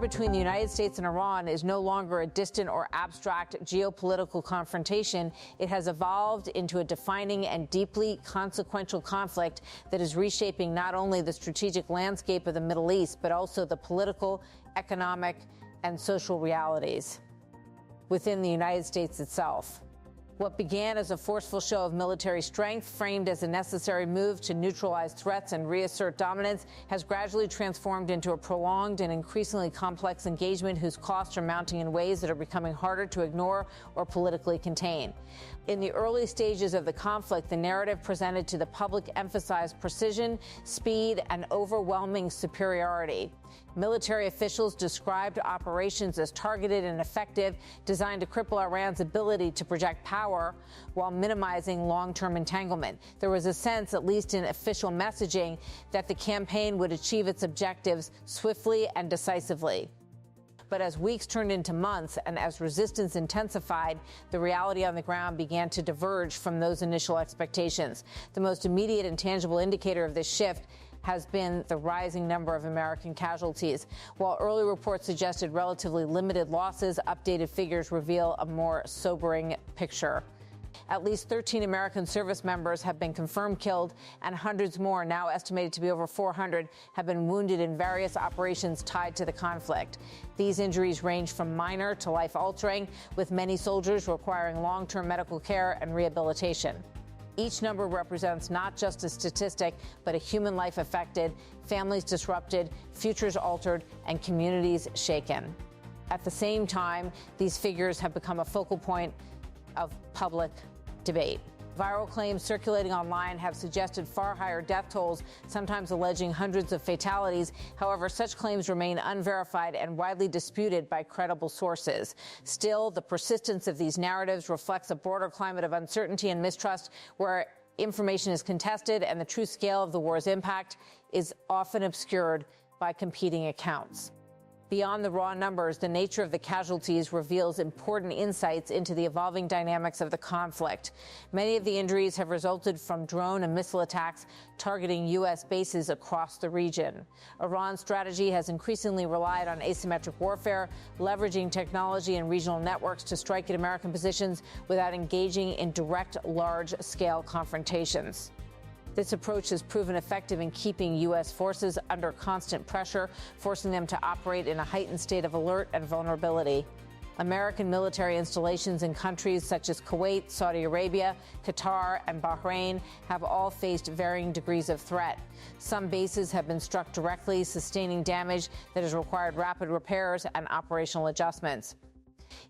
between the United States and Iran is no longer a distant or abstract geopolitical confrontation. It has evolved into a defining and deeply consequential conflict that is reshaping not only the strategic landscape of the Middle East, but also the political, economic, and social realities within the United States itself. What began as a forceful show of military strength, framed as a necessary move to neutralize threats and reassert dominance, has gradually transformed into a prolonged and increasingly complex engagement whose costs are mounting in ways that are becoming harder to ignore or politically contain. In the early stages of the conflict, the narrative presented to the public emphasized precision, speed, and overwhelming superiority. Military officials described operations as targeted and effective, designed to cripple Iran's ability to project power while minimizing long-term entanglement. There was a sense, at least in official messaging, that the campaign would achieve its objectives swiftly and decisively. But as weeks turned into months and as resistance intensified, the reality on the ground began to diverge from those initial expectations. The most immediate and tangible indicator of this shift has been the rising number of American casualties. While early reports suggested relatively limited losses, updated figures reveal a more sobering picture. At least 13 American service members have been confirmed killed, and hundreds more, now estimated to be over 400, have been wounded in various operations tied to the conflict. These injuries range from minor to life-altering, with many soldiers requiring long-term medical care and rehabilitation. Each number represents not just a statistic, but a human life affected, families disrupted, futures altered, and communities shaken. At the same time, these figures have become a focal point of public debate. Viral claims circulating online have suggested far higher death tolls, sometimes alleging hundreds of fatalities. However, such claims remain unverified and widely disputed by credible sources. Still, the persistence of these narratives reflects a broader climate of uncertainty and mistrust where information is contested and the true scale of the war's impact is often obscured by competing accounts. Beyond the raw numbers, the nature of the casualties reveals important insights into the evolving dynamics of the conflict. Many of the injuries have resulted from drone and missile attacks targeting U.S. bases across the region. Iran's strategy has increasingly relied on asymmetric warfare, leveraging technology and regional networks to strike at American positions without engaging in direct, large-scale confrontations. This approach has proven effective in keeping U.S. forces under constant pressure, forcing them to operate in a heightened state of alert and vulnerability. American military installations in countries such as Kuwait, Saudi Arabia, Qatar, and Bahrain have all faced varying degrees of threat. Some bases have been struck directly, sustaining damage that has required rapid repairs and operational adjustments.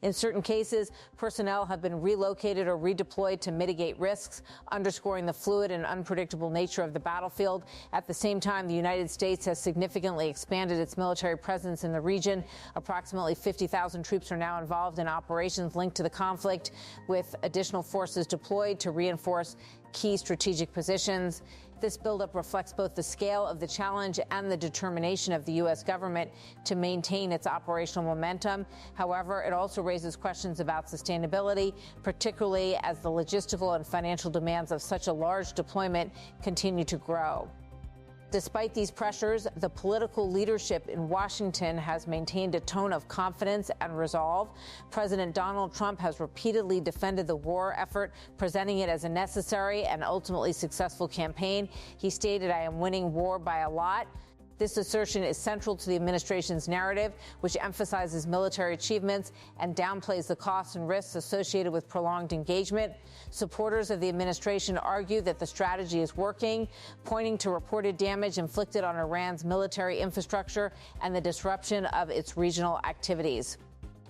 In certain cases, personnel have been relocated or redeployed to mitigate risks, underscoring the fluid and unpredictable nature of the battlefield. At the same time, the United States has significantly expanded its military presence in the region. Approximately 50,000 troops are now involved in operations linked to the conflict, with additional forces deployed to reinforce key strategic positions. This buildup reflects both the scale of the challenge and the determination of the U.S. government to maintain its operational momentum. However, it also raises questions about sustainability, particularly as the logistical and financial demands of such a large deployment continue to grow. Despite these pressures, the political leadership in Washington has maintained a tone of confidence and resolve. President Donald Trump has repeatedly defended the war effort, presenting it as a necessary and ultimately successful campaign. He stated, "I am winning war by a lot." This assertion is central to the administration's narrative, which emphasizes military achievements and downplays the costs and risks associated with prolonged engagement. Supporters of the administration argue that the strategy is working, pointing to reported damage inflicted on Iran's military infrastructure and the disruption of its regional activities.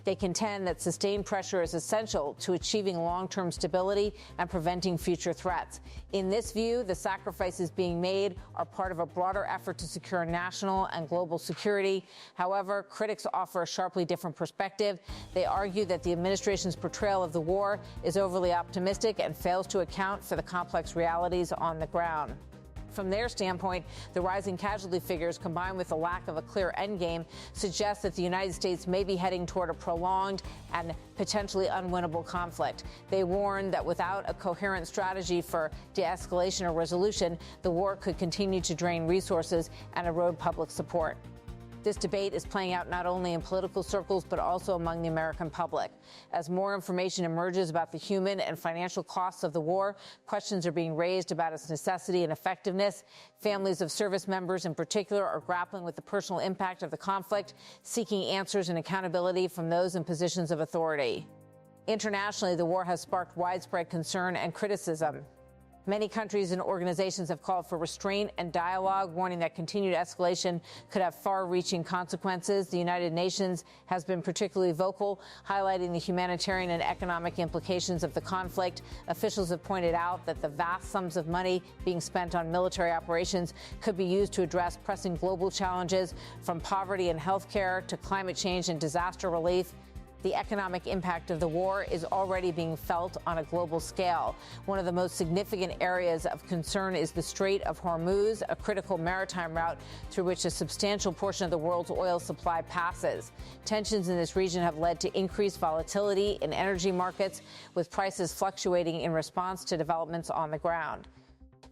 They contend that sustained pressure is essential to achieving long-term stability and preventing future threats. In this view, the sacrifices being made are part of a broader effort to secure national and global security. However, critics offer a sharply different perspective. They argue that the administration's portrayal of the war is overly optimistic and fails to account for the complex realities on the ground. From their standpoint, the rising casualty figures, combined with the lack of a clear endgame, suggest that the United States may be heading toward a prolonged and potentially unwinnable conflict. They warn that without a coherent strategy for de-escalation or resolution, the war could continue to drain resources and erode public support. This debate is playing out not only in political circles, but also among the American public. As more information emerges about the human and financial costs of the war, questions are being raised about its necessity and effectiveness. Families of service members in particular are grappling with the personal impact of the conflict, seeking answers and accountability from those in positions of authority. Internationally, the war has sparked widespread concern and criticism. Many countries and organizations have called for restraint and dialogue, warning that continued escalation could have far-reaching consequences. The United Nations has been particularly vocal, highlighting the humanitarian and economic implications of the conflict. Officials have pointed out that the vast sums of money being spent on military operations could be used to address pressing global challenges, from poverty and health care to climate change and disaster relief. The economic impact of the war is already being felt on a global scale. One of the most significant areas of concern is the Strait of Hormuz, a critical maritime route through which a substantial portion of the world's oil supply passes. Tensions in this region have led to increased volatility in energy markets, with prices fluctuating in response to developments on the ground.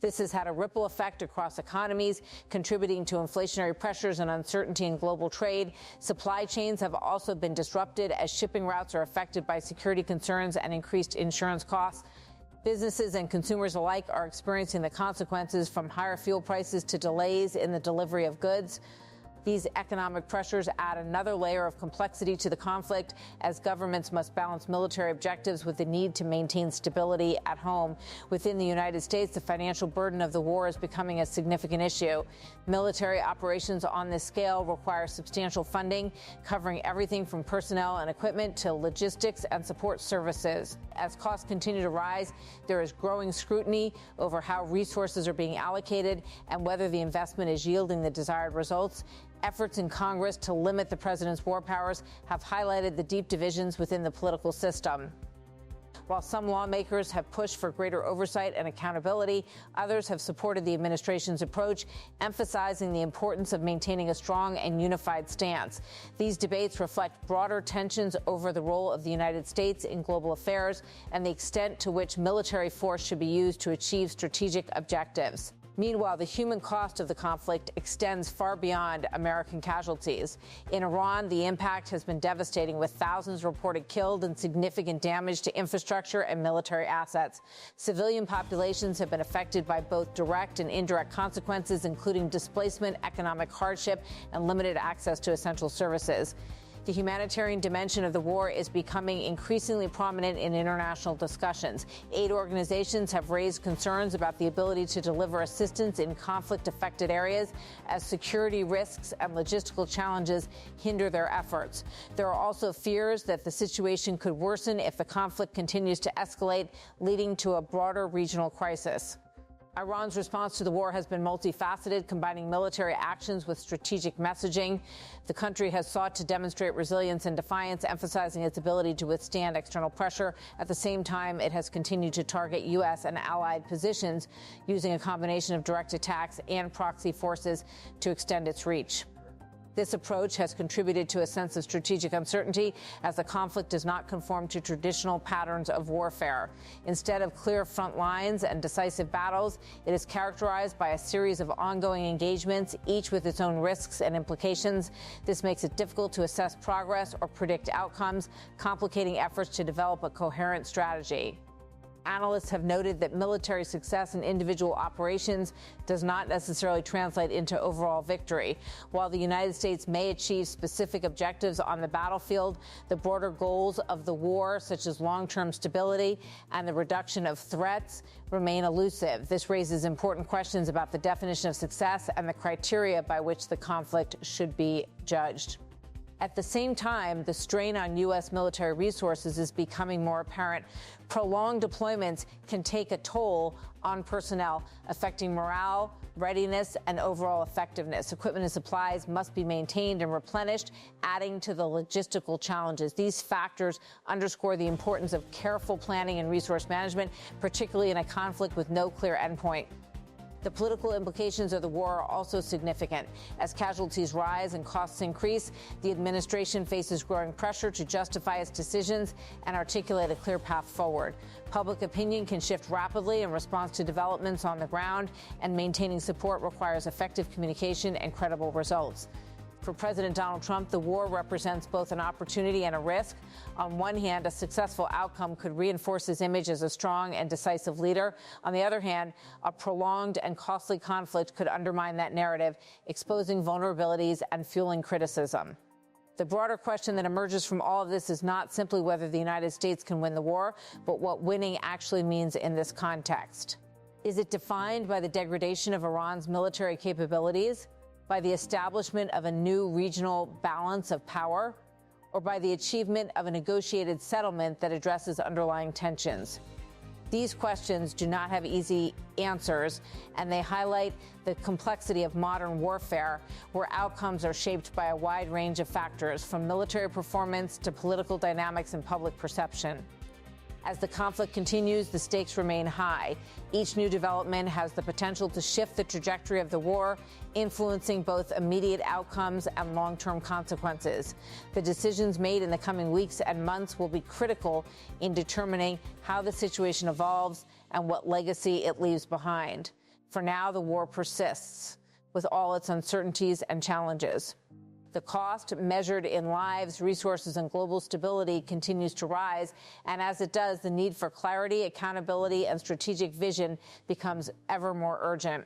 This has had a ripple effect across economies, contributing to inflationary pressures and uncertainty in global trade. Supply chains have also been disrupted as shipping routes are affected by security concerns and increased insurance costs. Businesses and consumers alike are experiencing the consequences, from higher fuel prices to delays in the delivery of goods. These economic pressures add another layer of complexity to the conflict, as governments must balance military objectives with the need to maintain stability at home. Within the United States, the financial burden of the war is becoming a significant issue. Military operations on this scale require substantial funding, covering everything from personnel and equipment to logistics and support services. As costs continue to rise, there is growing scrutiny over how resources are being allocated and whether the investment is yielding the desired results. Efforts in Congress to limit the president's war powers have highlighted the deep divisions within the political system. While some lawmakers have pushed for greater oversight and accountability, others have supported the administration's approach, emphasizing the importance of maintaining a strong and unified stance. These debates reflect broader tensions over the role of the United States in global affairs and the extent to which military force should be used to achieve strategic objectives. Meanwhile, the human cost of the conflict extends far beyond American casualties. In Iran, the impact has been devastating, with thousands reported killed and significant damage to infrastructure and military assets. Civilian populations have been affected by both direct and indirect consequences, including displacement, economic hardship, and limited access to essential services. The humanitarian dimension of the war is becoming increasingly prominent in international discussions. Aid organizations have raised concerns about the ability to deliver assistance in conflict-affected areas, as security risks and logistical challenges hinder their efforts. There are also fears that the situation could worsen if the conflict continues to escalate, leading to a broader regional crisis. Iran's response to the war has been multifaceted, combining military actions with strategic messaging. The country has sought to demonstrate resilience and defiance, emphasizing its ability to withstand external pressure. At the same time, it has continued to target U.S. and allied positions, using a combination of direct attacks and proxy forces to extend its reach. This approach has contributed to a sense of strategic uncertainty, as the conflict does not conform to traditional patterns of warfare. Instead of clear front lines and decisive battles, it is characterized by a series of ongoing engagements, each with its own risks and implications. This makes it difficult to assess progress or predict outcomes, complicating efforts to develop a coherent strategy. Analysts have noted that military success in individual operations does not necessarily translate into overall victory. While the United States may achieve specific objectives on the battlefield, the broader goals of the war, such as long-term stability and the reduction of threats, remain elusive. This raises important questions about the definition of success and the criteria by which the conflict should be judged. At the same time, the strain on U.S. military resources is becoming more apparent. Prolonged deployments can take a toll on personnel, affecting morale, readiness, and overall effectiveness. Equipment and supplies must be maintained and replenished, adding to the logistical challenges. These factors underscore the importance of careful planning and resource management, particularly in a conflict with no clear endpoint. The political implications of the war are also significant. As casualties rise and costs increase, the administration faces growing pressure to justify its decisions and articulate a clear path forward. Public opinion can shift rapidly in response to developments on the ground, and maintaining support requires effective communication and credible results. For President Donald Trump, the war represents both an opportunity and a risk. On one hand, a successful outcome could reinforce his image as a strong and decisive leader. On the other hand, a prolonged and costly conflict could undermine that narrative, exposing vulnerabilities and fueling criticism. The broader question that emerges from all of this is not simply whether the United States can win the war, but what winning actually means in this context. Is it defined by the degradation of Iran's military capabilities, by the establishment of a new regional balance of power, or by the achievement of a negotiated settlement that addresses underlying tensions? These questions do not have easy answers, and they highlight the complexity of modern warfare, where outcomes are shaped by a wide range of factors, from military performance to political dynamics and public perception. As the conflict continues, the stakes remain high. Each new development has the potential to shift the trajectory of the war, influencing both immediate outcomes and long-term consequences. The decisions made in the coming weeks and months will be critical in determining how the situation evolves and what legacy it leaves behind. For now, the war persists, with all its uncertainties and challenges. The cost, measured in lives, resources, and global stability, continues to rise. And as it does, the need for clarity, accountability, and strategic vision becomes ever more urgent.